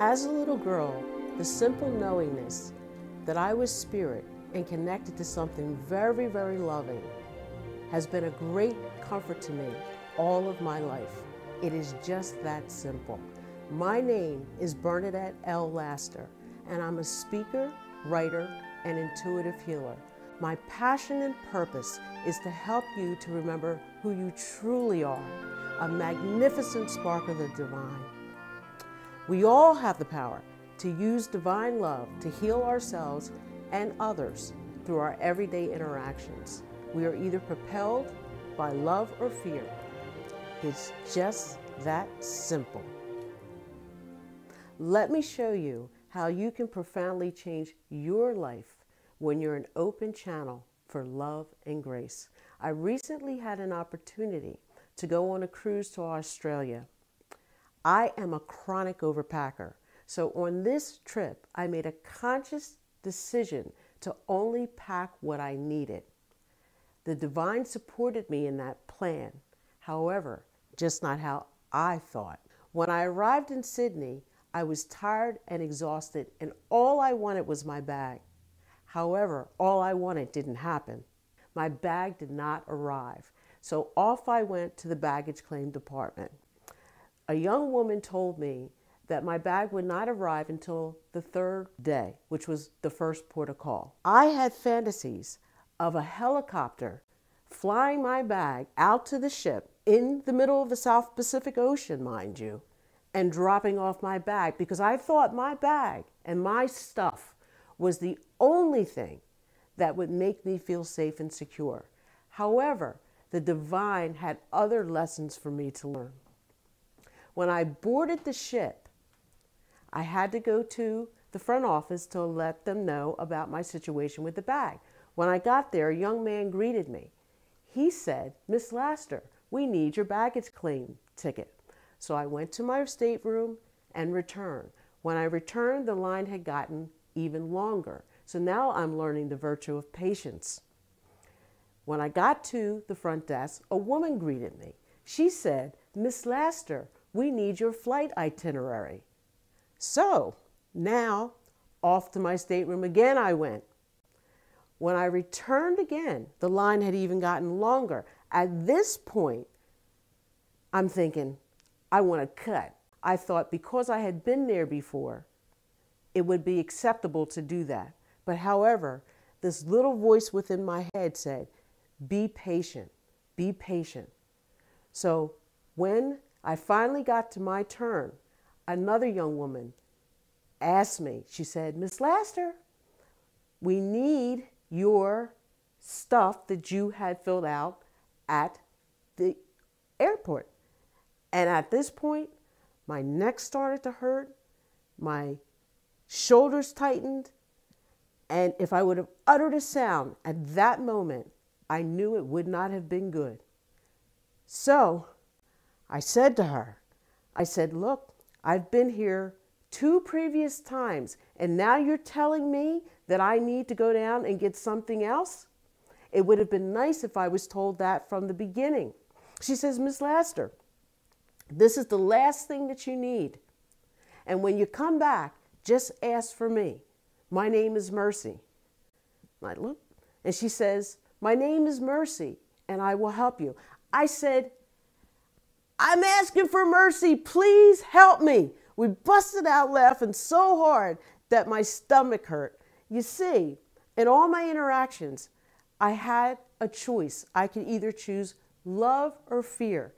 As a little girl, the simple knowingness that I was spirit and connected to something very, very loving has been a great comfort to me all of my life. It is just that simple. My name is Bernadette L. Laster, and I'm a speaker, writer, and intuitive healer. My passion and purpose is to help you to remember who you truly are, a magnificent spark of the divine. We all have the power to use divine love to heal ourselves and others through our everyday interactions. We are either propelled by love or fear. It's just that simple. Let me show you how you can profoundly change your life when you're an open channel for love and grace. I recently had an opportunity to go on a cruise to Australia. I am a chronic overpacker, so on this trip, I made a conscious decision to only pack what I needed. The divine supported me in that plan, however, just not how I thought. When I arrived in Sydney, I was tired and exhausted, and all I wanted was my bag. However, all I wanted didn't happen. My bag did not arrive, so off I went to the baggage claim department. A young woman told me that my bag would not arrive until the third day, which was the first port of call. I had fantasies of a helicopter flying my bag out to the ship in the middle of the South Pacific Ocean, mind you, and dropping off my bag, because I thought my bag and my stuff was the only thing that would make me feel safe and secure. However, the divine had other lessons for me to learn. When I boarded the ship, I had to go to the front office to let them know about my situation with the bag. When I got there, a young man greeted me. He said, "Miss Laster, we need your baggage claim ticket." So I went to my stateroom and returned. When I returned, the line had gotten even longer. So now I'm learning the virtue of patience. When I got to the front desk, a woman greeted me. She said, "Miss Laster, we need your flight itinerary." So now off to my stateroom again I went. When I returned again, the line had even gotten longer. At this point, I'm thinking, I want to cut. I thought because I had been there before, it would be acceptable to do that. But however, this little voice within my head said, be patient, be patient. So when I finally got to my turn, another young woman asked me, she said, "Miss Laster, we need your stuff that you had filled out at the airport." And at this point, my neck started to hurt, my shoulders tightened, and if I would have uttered a sound at that moment, I knew it would not have been good. So I said to her, I said, "Look, I've been here 2 previous times, and now you're telling me that I need to go down and get something else? It would have been nice if I was told that from the beginning." She says, "Miss Laster, this is the last thing that you need. And when you come back, just ask for me. My name is Mercy." I look, and she says, "My name is Mercy, and I will help you." I said, "I'm asking for mercy. Please help me." We busted out laughing so hard that my stomach hurt. You see, in all my interactions, I had a choice. I could either choose love or fear.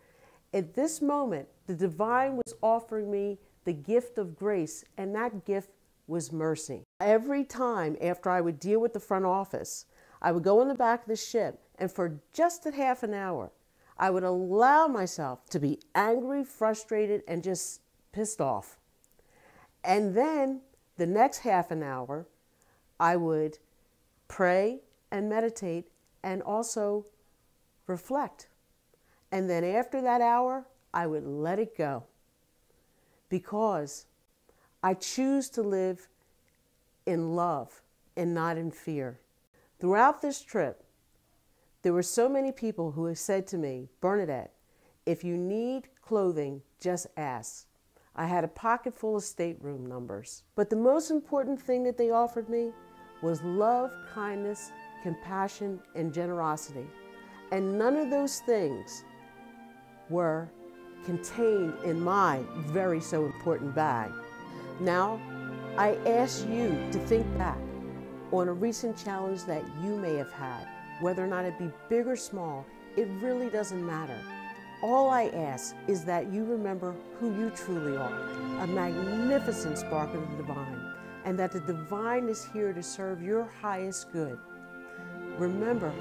At this moment, the divine was offering me the gift of grace, and that gift was mercy. Every time after I would deal with the front office, I would go in the back of the ship, and for just a half an hour, I would allow myself to be angry, frustrated, and just pissed off. And then the next half an hour, I would pray and meditate and also reflect. And then after that hour, I would let it go, because I choose to live in love and not in fear. Throughout this trip, there were so many people who have said to me, "Bernadette, if you need clothing, just ask. I had a pocket full of stateroom numbers. But the most important thing that they offered me was love, kindness, compassion, and generosity. And none of those things were contained in my very so important bag. Now, I ask you to think back on a recent challenge that you may have had. Whether or not it be big or small, it really doesn't matter. All I ask is that you remember who you truly are, a magnificent spark of the divine, and that the divine is here to serve your highest good. Remember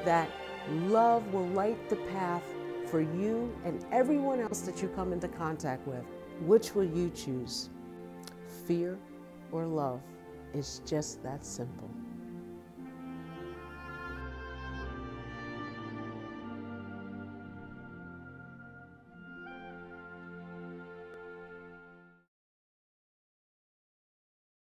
that love will light the path for you and everyone else that you come into contact with. Which will you choose? Fear or love? It's just that simple.